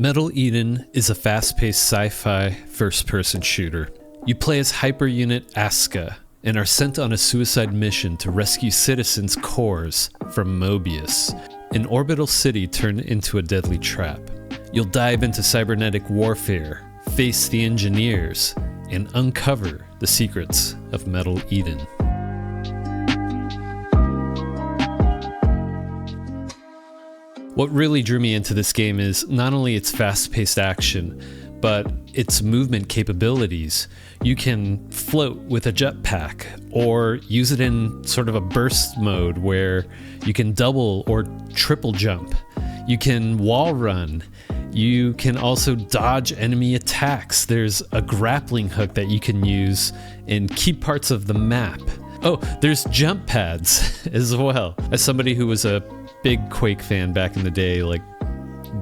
Metal Eden is a fast-paced sci-fi first-person shooter. You play as Hyper Unit Aska and are sent on a suicide mission to rescue citizens' cores from Mobius, an orbital city turned into a deadly trap. You'll dive into cybernetic warfare, face the engineers, and uncover the secrets of Metal Eden. What really drew me into this game is not only its fast-paced action, but its movement capabilities. You can float with a jetpack, or use it in sort of a burst mode where you can double or triple jump. You can wall run. You can also dodge enemy attacks. There's a grappling hook that you can use in key parts of the map. Oh, there's jump pads as well. As somebody who was a big Quake fan back in the day, like,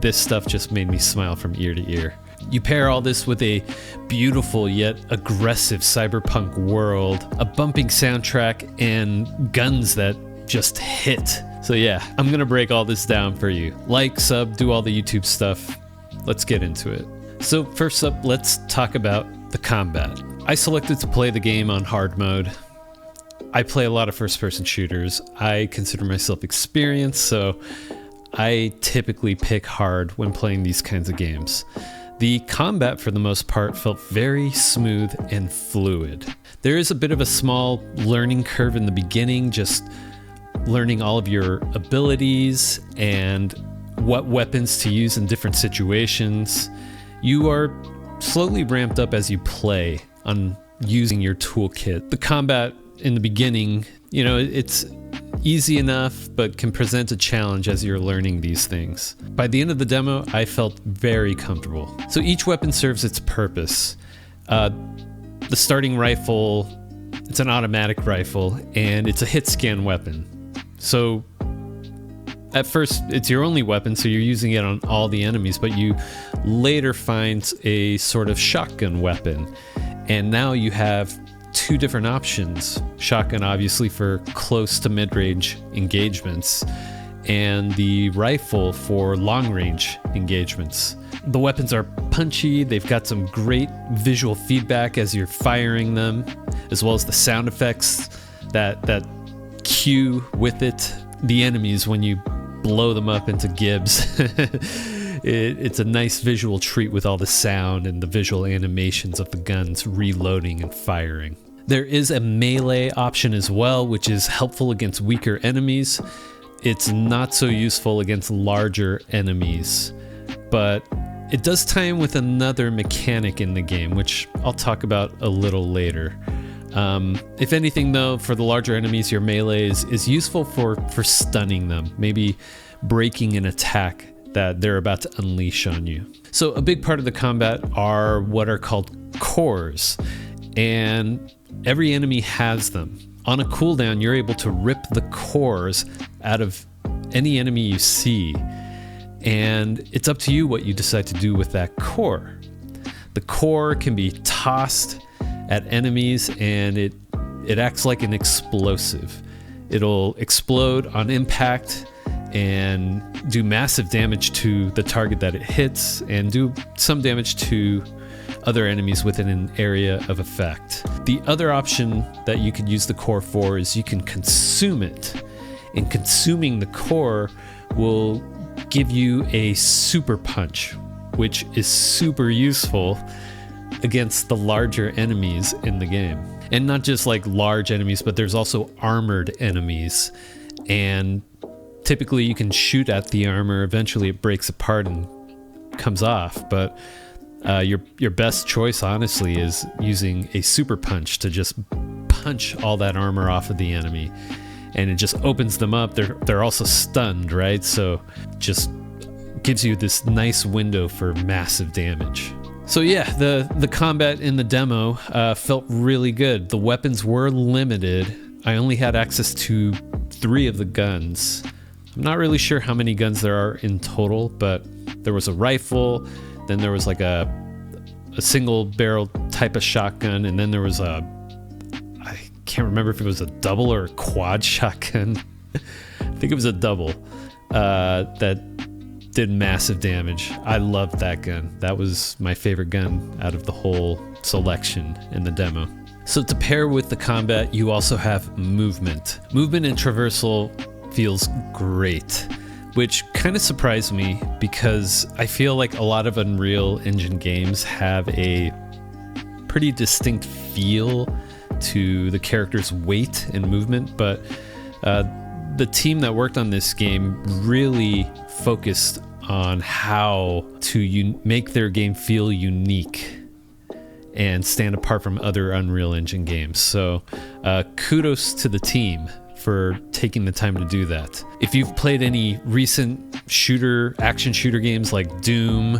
this stuff just made me smile from ear to ear. You pair all this with a beautiful yet aggressive cyberpunk world, a bumping soundtrack, and guns that just hit. So yeah, I'm gonna break all this down for you. Like, sub, do all the YouTube stuff. Let's get into it. So first up, let's talk about the combat. I selected to play the game on hard mode. I play a lot of first-person shooters. I consider myself experienced, so I typically pick hard when playing these kinds of games. The combat, for the most part, felt very smooth and fluid. There is a bit of a small learning curve in the beginning, just learning all of your abilities and what weapons to use in different situations. You are slowly ramped up as you play on using your toolkit. The combat in the beginning, it's easy enough, but can present a challenge as you're learning these things. By the end of the demo, I felt very comfortable. So each weapon serves its purpose. The starting rifle, it's an automatic rifle, and it's a hit scan weapon. So at first, it's your only weapon, so you're using it on all the enemies, but you later find a sort of shotgun weapon. And now you have two different options. Shotgun, obviously, for close to mid-range engagements, and the rifle for long-range engagements. The weapons are punchy, they've got some great visual feedback as you're firing them, as well as the sound effects that cue with it the enemies when you blow them up into gibs. It's a nice visual treat with all the sound and the visual animations of the guns reloading and firing. There is a melee option as well, which is helpful against weaker enemies. It's not so useful against larger enemies, but it does tie in with another mechanic in the game, which I'll talk about a little later. If anything, though, for the larger enemies, your melee is useful for stunning them, maybe breaking an attack that they're about to unleash on you. So a big part of the combat are what are called cores, and every enemy has them. On a cooldown, you're able to rip the cores out of any enemy you see, and it's up to you what you decide to do with that core. The core can be tossed at enemies, and it acts like an explosive. It'll explode on impact and do massive damage to the target that it hits, and do some damage to other enemies within an area of effect. The other option that you could use the core for is you can consume it, and consuming the core will give you a super punch, which is super useful against the larger enemies in the game. And not just like large enemies, but there's also armored enemies, and typically you can shoot at the armor. Eventually it breaks apart and comes off, but your best choice, honestly, is using a super punch to just punch all that armor off of the enemy, and it just opens them up. They're also stunned, right? So just gives you this nice window for massive damage. So yeah, the combat in the demo felt really good. The weapons were limited. I only had access to 3 of the guns. I'm not really sure how many guns there are in total, but there was a rifle, then there was like a single barrel type of shotgun, and then there was I can't remember if it was a double or a quad shotgun. I think it was a double that did massive damage. I loved that gun. That was my favorite gun out of the whole selection in the demo. So to pair with the combat, you also have movement. Movement and traversal feels great, which kind of surprised me because I feel like a lot of Unreal Engine games have a pretty distinct feel to the character's weight and movement, but the team that worked on this game really focused on how to make their game feel unique and stand apart from other Unreal Engine games. So kudos to the team for taking the time to do that. If you've played any recent action shooter games like Doom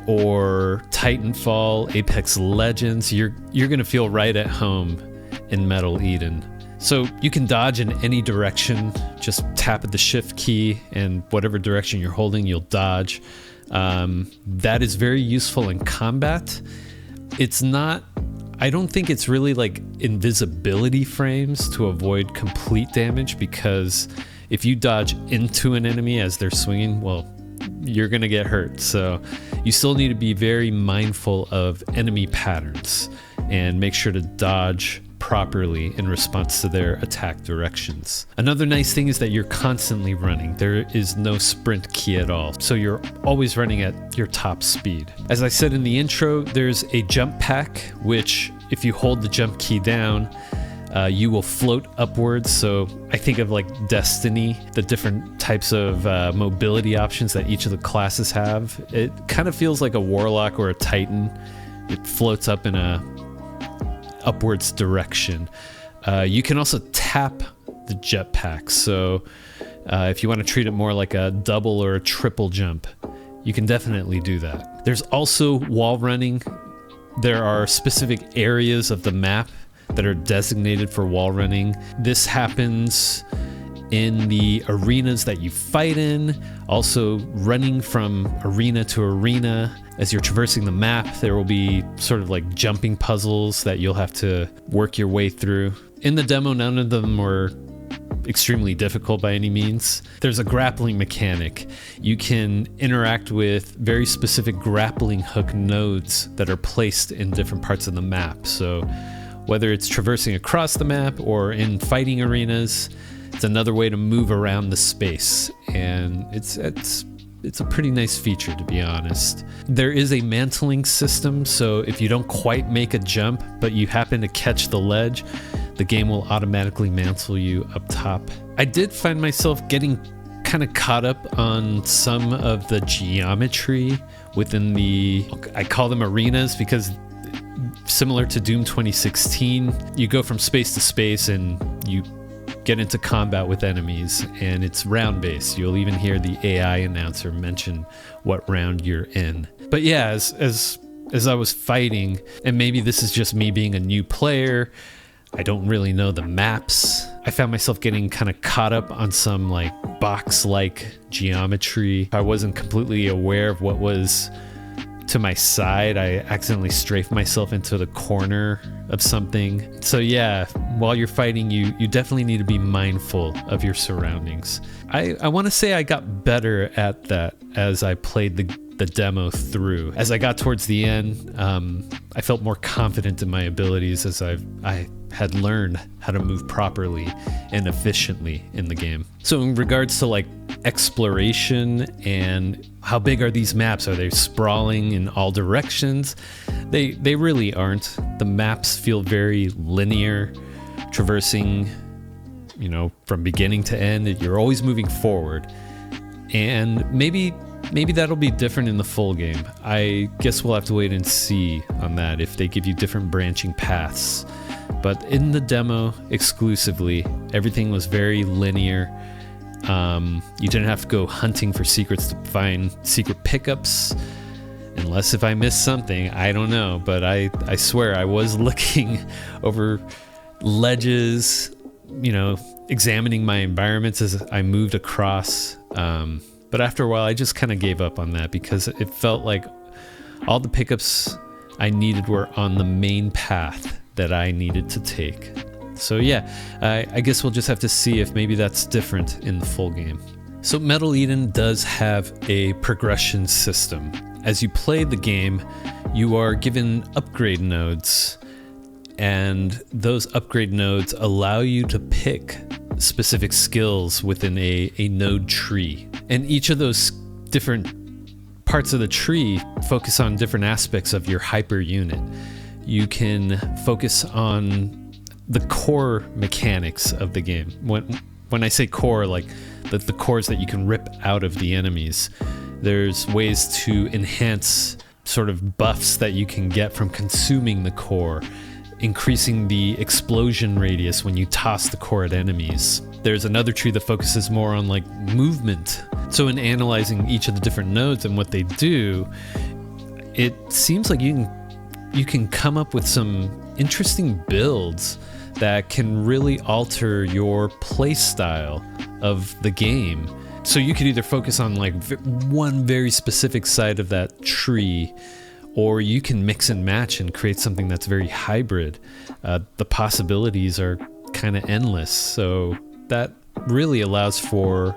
or Titanfall, Apex Legends, you're gonna feel right at home in Metal Eden. So you can dodge in any direction. Just tap at the shift key and whatever direction you're holding, you'll dodge. That is very useful in combat. I don't think it's really like invisibility frames to avoid complete damage, because if you dodge into an enemy as they're swinging, well, you're gonna get hurt. So you still need to be very mindful of enemy patterns and make sure to dodge properly in response to their attack directions. Another nice thing is that you're constantly running. There is no sprint key at all, so you're always running at your top speed. As I said in the intro, there's a jump pack, which if you hold the jump key down, you will float upwards. So I think of like Destiny, the different types of mobility options that each of the classes have. It kind of feels like a warlock or a titan. It floats up in a upwards direction. You can also tap the jetpack, so if you want to treat it more like a double or a triple jump, you can definitely do that. There's also wall running. There are specific areas of the map that are designated for wall running. This happens in the arenas that you fight in, also running from arena to arena. As you're traversing the map, there will be sort of like jumping puzzles that you'll have to work your way through. In the demo, none of them were extremely difficult by any means. There's a grappling mechanic. You can interact with very specific grappling hook nodes that are placed in different parts of the map. So whether it's traversing across the map or in fighting arenas, it's another way to move around the space, and it's a pretty nice feature, to be honest. There is a mantling system, so if you don't quite make a jump but you happen to catch the ledge, the game will automatically mantle you up top. I did find myself getting kind of caught up on some of the geometry within I call them arenas because similar to Doom 2016, you go from space to space and you get into combat with enemies, and it's round based. You'll even hear the AI announcer mention what round you're in. But yeah, as I was fighting, and maybe this is just me being a new player, I don't really know the maps, I found myself getting kind of caught up on some like box-like geometry. I wasn't completely aware of what was to my side. I accidentally strafed myself into the corner of something. So yeah, while you're fighting, you definitely need to be mindful of your surroundings. I want to say I got better at that as I played the demo through. As I got towards the end, I felt more confident in my abilities as I had learned how to move properly and efficiently in the game. So in regards to like exploration and how big are these maps? Are they sprawling in all directions? They really aren't. The maps feel very linear, traversing, from beginning to end. You're always moving forward. And maybe that'll be different in the full game. I guess we'll have to wait and see on that, if they give you different branching paths. But in the demo exclusively, everything was very linear. You didn't have to go hunting for secrets to find secret pickups, unless if I missed something, I don't know. But I swear I was looking over ledges, examining my environments as I moved across. But after a while, I just kind of gave up on that because it felt like all the pickups I needed were on the main path that I needed to take. So yeah, I guess we'll just have to see if maybe that's different in the full game. So Metal Eden does have a progression system. As you play the game, you are given upgrade nodes, and those upgrade nodes allow you to pick specific skills within a node tree. And each of those different parts of the tree focus on different aspects of your hyper unit. You can focus on the core mechanics of the game. When I say core, like the cores that you can rip out of the enemies, there's ways to enhance sort of buffs that you can get from consuming the core, increasing the explosion radius when you toss the core at enemies. There's another tree that focuses more on like movement. So in analyzing each of the different nodes and what they do, it seems like you can come up with some interesting builds that can really alter your play style of the game. So you could either focus on like one very specific side of that tree, or you can mix and match and create something that's very hybrid. The possibilities are kind of endless. So that really allows for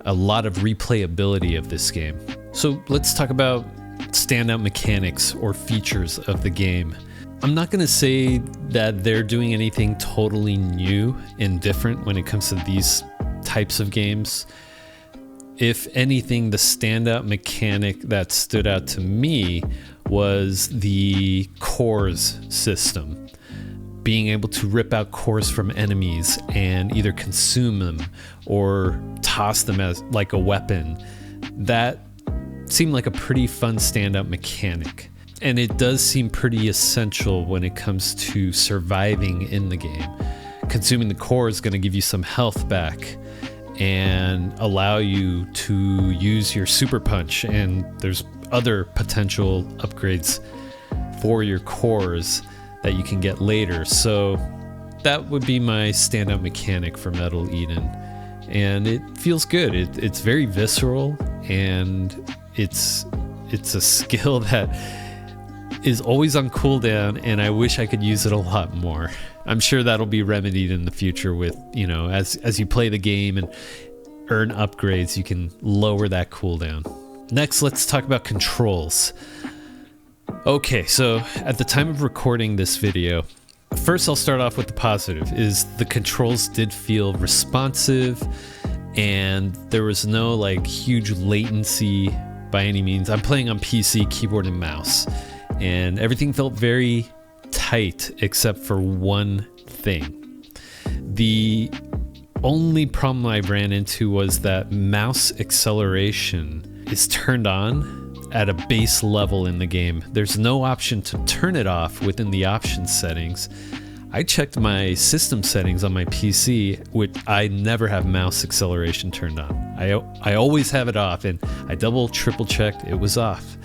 a lot of replayability of this game. So let's talk about standout mechanics or features of the game. I'm not going to say that they're doing anything totally new and different when it comes to these types of games. If anything, the standout mechanic that stood out to me was the cores system. Being able to rip out cores from enemies and either consume them or toss them as like a weapon. That seemed like a pretty fun standout mechanic. And it does seem pretty essential when it comes to surviving in the game. Consuming the core is going to give you some health back and allow you to use your super punch, and there's other potential upgrades for your cores that you can get later. So that would be my standout mechanic for Metal Eden, and it feels good. It's very visceral, and it's a skill that is always on cooldown, and I wish I could use it a lot more. I'm sure that'll be remedied in the future with, as you play the game and earn upgrades, you can lower that cooldown. Next, let's talk about controls. Okay, so at the time of recording this video, first I'll start off with the positive, is the controls did feel responsive, and there was no like huge latency by any means. I'm playing on PC, keyboard and mouse, and everything felt very tight except for one thing. The only problem I ran into was that mouse acceleration is turned on at a base level in the game. There's no option to turn it off within the options settings. I checked my system settings on my PC, which I never have mouse acceleration turned on. I always have it off, and I triple checked it was off.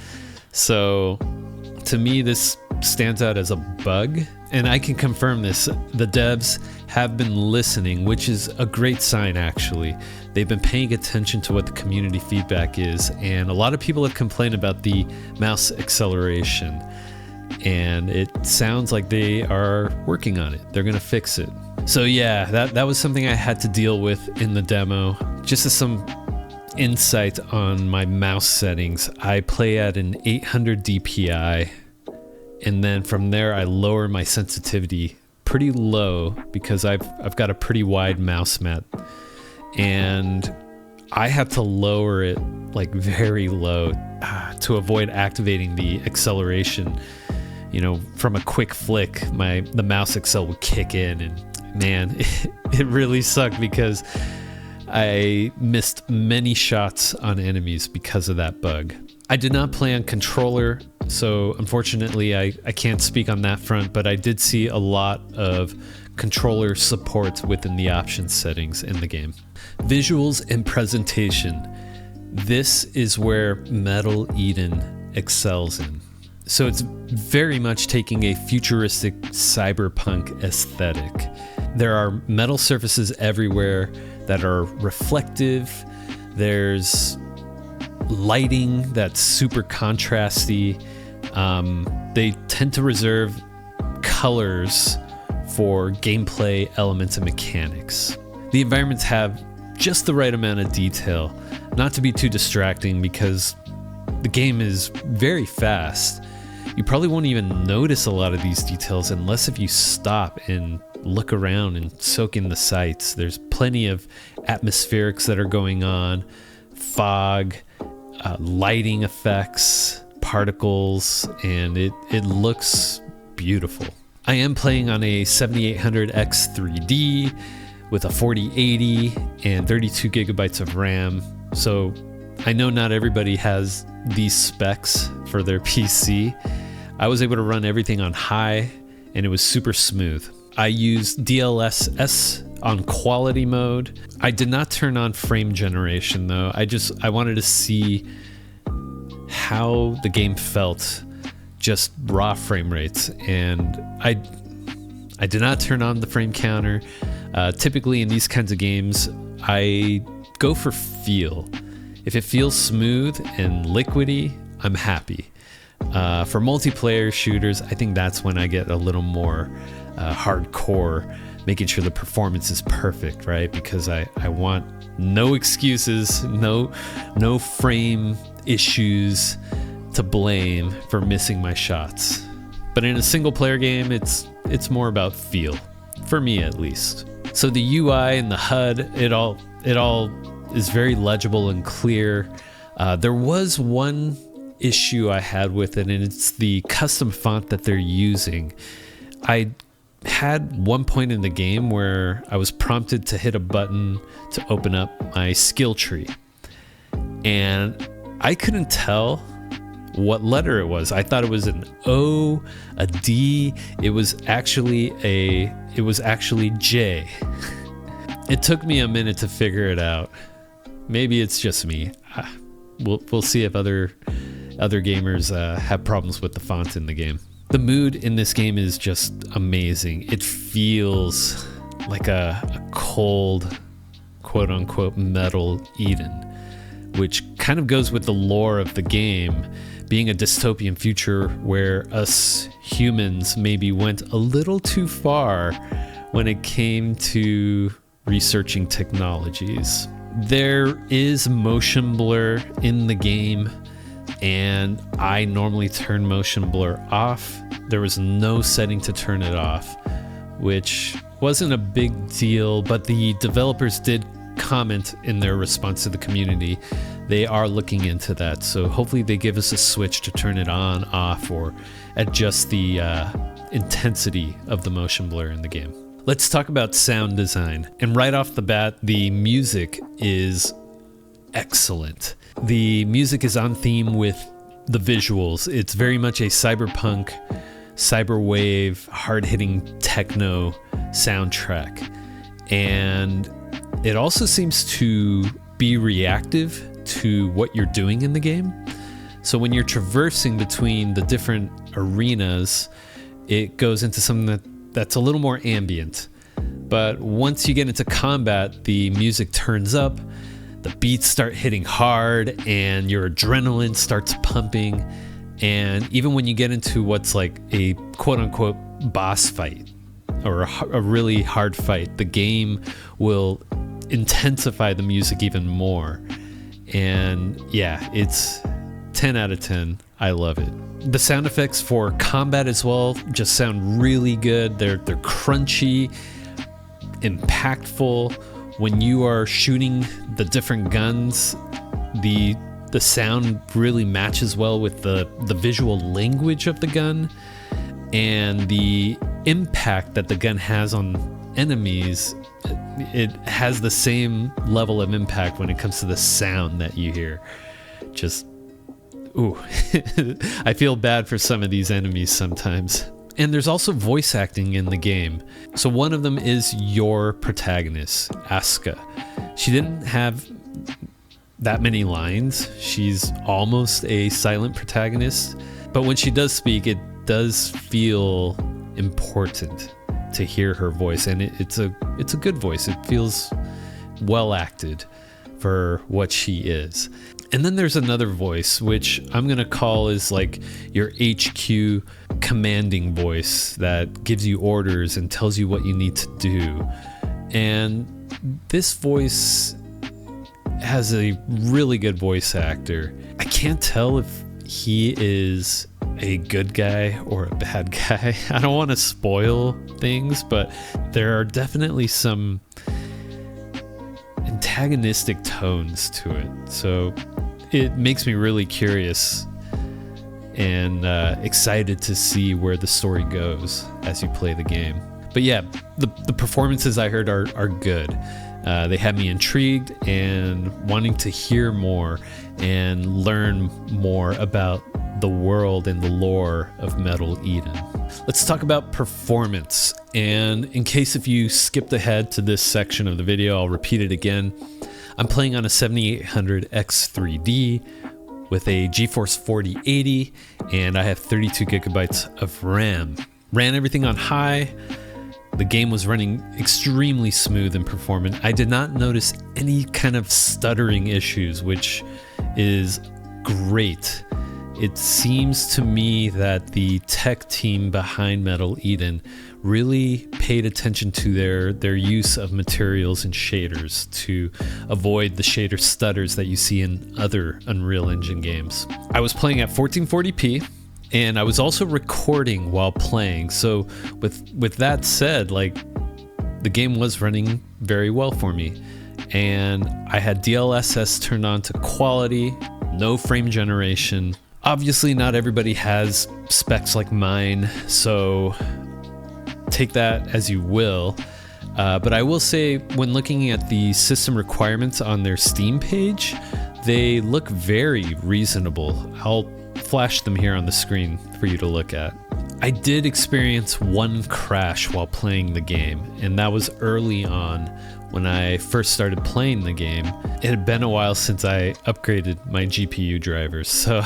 So to me, this stands out as a bug, and I can confirm this. The devs have been listening, which is a great sign actually. They've been paying attention to what the community feedback is, and a lot of people have complained about the mouse acceleration, and it sounds like they are working on it. They're gonna fix it. So yeah, that was something I had to deal with in the demo. Just as some insight on my mouse settings, I play at an 800 DPI, and then from there I lower my sensitivity pretty low because I've got a pretty wide mouse mat, and I have to lower it like very low to avoid activating the acceleration. From a quick flick, the mouse accel would kick in, and man, it really sucked because I missed many shots on enemies because of that bug. I did not play on controller, so unfortunately I can't speak on that front, but I did see a lot of controller support within the options settings in the game. Visuals and presentation. This is where Metal Eden excels in. So it's very much taking a futuristic cyberpunk aesthetic. There are metal surfaces everywhere that are reflective. There's lighting that's super contrasty. They tend to reserve colors for gameplay elements and mechanics. The environments have just the right amount of detail, not to be too distracting because the game is very fast. You probably won't even notice a lot of these details unless if you stop and look around and soak in the sights. There's plenty of atmospherics that are going on, fog, lighting effects, particles, and it looks beautiful. I am playing on a 7800X 3D with a 4080 and 32 gigabytes of RAM. So I know not everybody has these specs for their PC. I was able to run everything on high and it was super smooth. I used DLSS on quality mode. I did not turn on frame generation though. I wanted to see how the game felt, just raw frame rates, and I did not turn on the frame counter. Typically in these kinds of games, I go for feel. If it feels smooth and liquidy, I'm happy. For multiplayer shooters, I think that's when I get a little more hardcore, making sure the performance is perfect, right? Because I want no excuses, no frame issues to blame for missing my shots. But in a single player game, it's more about feel, for me at least. So the UI and the HUD, it all is very legible and clear. There was one issue I had with it, and it's the custom font that they're using. I had one point in the game where I was prompted to hit a button to open up my skill tree, and I couldn't tell what letter it was. I thought it was an O, a D. It was actually J. It took me a minute to figure it out. Maybe it's just me. We'll see if other gamers have problems with the font in the game. The mood in this game is just amazing. It feels like a cold, quote unquote, metal Eden, which kind of goes with the lore of the game, being a dystopian future where us humans maybe went a little too far when it came to researching technologies. There is motion blur in the game, and I normally turn motion blur off. There was no setting to turn it off, which wasn't a big deal, but the developers did comment in their response to the community. They are looking into that, so hopefully they give us a switch to turn it on, off, or adjust the intensity of the motion blur in the game. Let's talk about sound design. And right off the bat, the music is excellent. The music is on theme with the visuals. It's very much a cyberpunk, cyberwave, hard-hitting techno soundtrack. And it also seems to be reactive to what you're doing in the game. So when you're traversing between the different arenas, it goes into something that's a little more ambient. But once you get into combat, the music turns up, the beats start hitting hard, and your adrenaline starts pumping. And even when you get into what's like a quote-unquote boss fight or a really hard fight, the game will intensify the music even more. And yeah, it's 10 out of 10. I love it. The sound effects for combat as well just sound really good. They're crunchy, impactful. When you are shooting the different guns, the sound really matches well with the visual language of the gun, and the impact that the gun has on enemies. It has the same level of impact when it comes to the sound that you hear. Just, ooh, I feel bad for some of these enemies sometimes. And there's also voice acting in the game. So one of them is your protagonist, Asuka. She didn't have that many lines. She's almost a silent protagonist. But when she does speak, it does feel important to hear her voice. And it's a good voice. It feels well acted for what she is. And then there's another voice, which I'm going to call is like your HQ commanding voice that gives you orders and tells you what you need to do. And this voice has a really good voice actor. I can't tell if he is a good guy or a bad guy. I don't want to spoil things, but there are definitely some antagonistic tones to it. So it makes me really curious and excited to see where the story goes as you play the game. But yeah, the performances I heard are good. They had me intrigued and wanting to hear more and learn more about the world and the lore of Metal Eden. Let's talk about performance. And in case if you skipped ahead to this section of the video, I'll repeat it again. I'm playing on a 7800 X3D with a GeForce 4080, and I have 32 gigabytes of RAM. Ran everything on high. The game was running extremely smooth and performant. I did not notice any kind of stuttering issues, which is great. It seems to me that the tech team behind Metal Eden really paid attention to their use of materials and shaders to avoid the shader stutters that you see in other Unreal Engine games. I was playing at 1440p, and I was also recording while playing. So with that said, like, the game was running very well for me. And I had DLSS turned on to quality, no frame generation. Obviously, not everybody has specs like mine, so take that as you will. But I will say, when looking at the system requirements on their Steam page, they look very reasonable. I'll flash them here on the screen for you to look at. I did experience one crash while playing the game, and that was early on when I first started playing the game. It had been a while since I upgraded my GPU drivers, so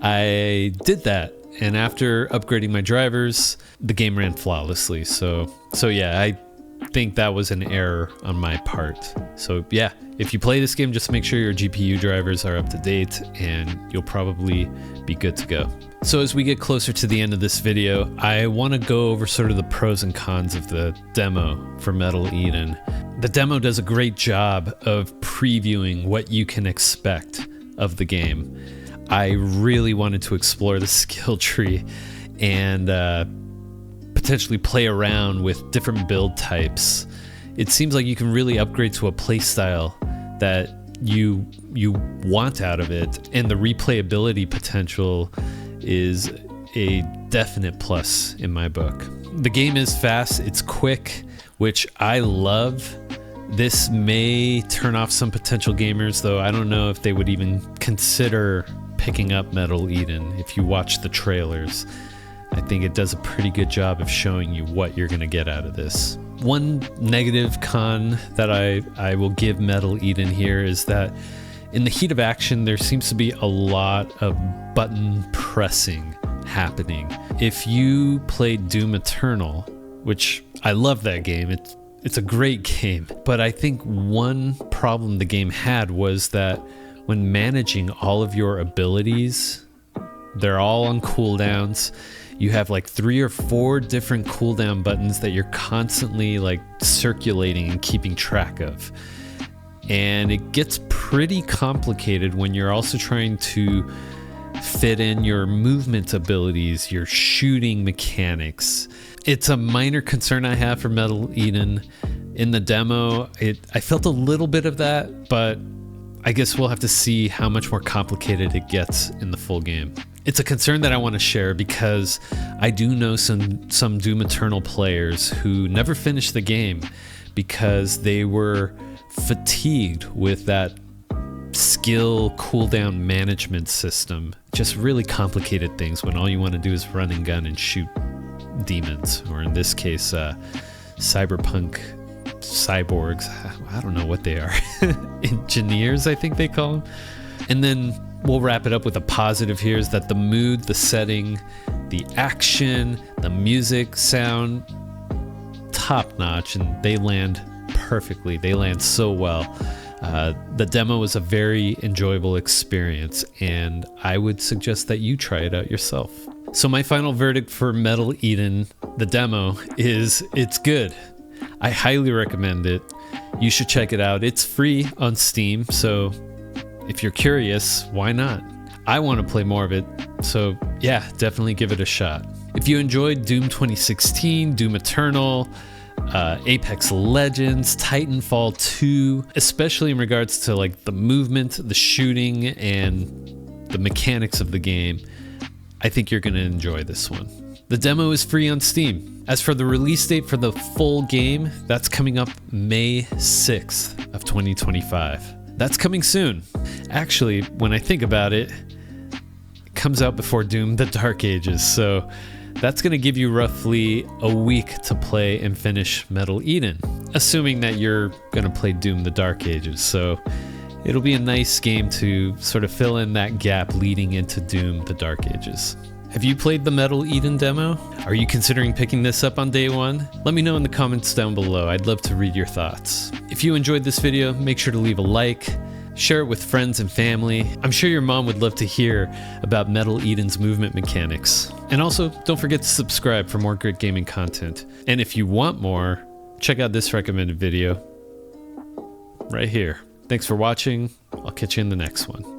I did that. And after upgrading my drivers, the game ran flawlessly. So yeah, I think that was an error on my part. So yeah, if you play this game, just make sure your GPU drivers are up to date and you'll probably be good to go. So as we get closer to the end of this video, I want to go over sort of the pros and cons of the demo for Metal Eden. The demo does a great job of previewing what you can expect of the game. I really wanted to explore the skill tree and potentially play around with different build types. It seems like you can really upgrade to a playstyle that you want out of it, and the replayability potential is a definite plus in my book. The game is fast, it's quick, which I love. This may turn off some potential gamers, though I don't know if they would even consider picking up Metal Eden if you watch the trailers. I think it does a pretty good job of showing you what you're going to get out of this. One negative con that I will give Metal Eden here is that in the heat of action, there seems to be a lot of button pressing happening. If you played Doom Eternal, which I love that game, it's a great game, but I think one problem the game had was that when managing all of your abilities, they're all on cooldowns. You have like 3 or 4 different cooldown buttons that you're constantly like circulating and keeping track of. And it gets pretty complicated when you're also trying to fit in your movement abilities, your shooting mechanics. It's a minor concern I have for Metal Eden. In the demo, I felt a little bit of that, but I guess we'll have to see how much more complicated it gets in the full game. It's a concern that I want to share because I do know some Doom Eternal players who never finished the game because they were fatigued with that skill cooldown management system. Just really complicated things when all you want to do is run and gun and shoot demons, or in this case, cyberpunk cyborgs. I don't know what they are. Engineers, I think they call them. And then we'll wrap it up with a positive here is that the mood, the setting, the action, the music sound top notch, and they land perfectly. They land so well. The demo was a very enjoyable experience, and I would suggest that you try it out yourself. So my final verdict for Metal Eden, the demo, is it's good. I highly recommend it. You should check it out. It's free on Steam, so if you're curious, why not? I want to play more of it, so yeah, definitely give it a shot. If you enjoyed Doom 2016, Doom Eternal, Apex Legends, Titanfall 2, especially in regards to like the movement, the shooting, and the mechanics of the game, I think you're going to enjoy this one. The demo is free on Steam. As for the release date for the full game, that's coming up May 6th of 2025. That's coming soon. Actually, when I think about it, it comes out before Doom the Dark Ages, so that's going to give you roughly a week to play and finish Metal Eden, assuming that you're going to play Doom the Dark Ages. So it'll be a nice game to sort of fill in that gap leading into Doom the Dark Ages. Have you played the Metal Eden demo? Are you considering picking this up on day one? Let me know in the comments down below. I'd love to read your thoughts. If you enjoyed this video, make sure to leave a like, share it with friends and family. I'm sure your mom would love to hear about Metal Eden's movement mechanics. And also, don't forget to subscribe for more great gaming content. And if you want more, check out this recommended video right here. Thanks for watching. I'll catch you in the next one.